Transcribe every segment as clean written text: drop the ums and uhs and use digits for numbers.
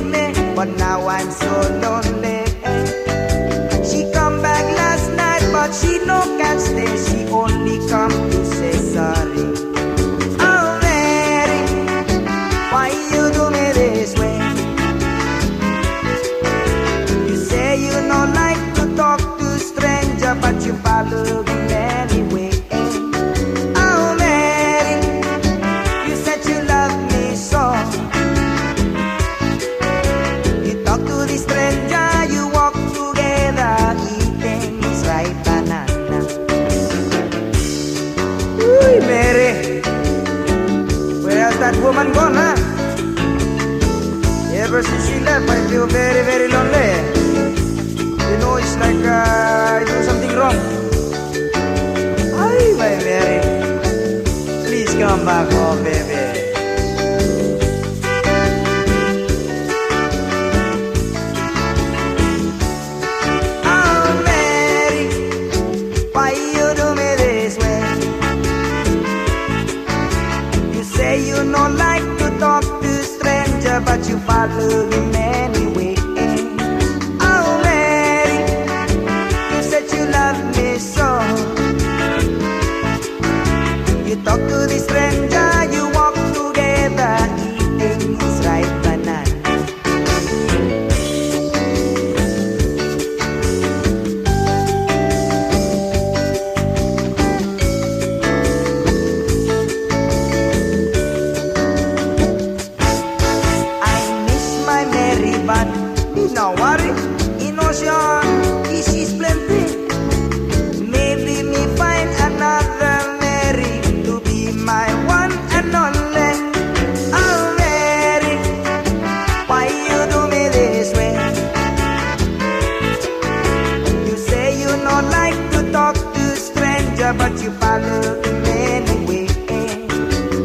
leave me, but now I'm so lonely. She come back last night, but she no can stay. She only come to say sorry. Oh Mary, why you do me this way? You say you no like to talk to stranger, but you follow me anyway. Oh Mary, you said you love me so. You talk to the stranger, you walk together, eating this ripe banana. Ooh, Mary, where has that woman gone, huh? Ever since she left, I feel very, very lonely. You know, it's like I do something wrong. Ay, my Mary, please come back home, baby. Oh, Mary, why you do me this way? You say you no like to talk to stranger, but you follow him anyway. Oh Mary, you said you love me so. You talk to the stranger, you walk together, eating his ripe banana. But you know worry, you know she's plenty. Maybe me find another Mary to be my one and only. Oh Mary, why you do me this way? You say you no like to talk to stranger, but you follow me anyway.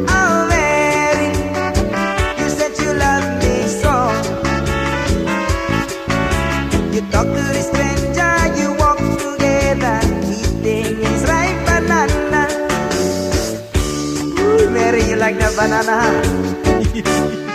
Oh Mary, you said you love me so. You talk to the stranger, you walk together, eating his ripe banana. Ooh, Mary, you like that banana, huh?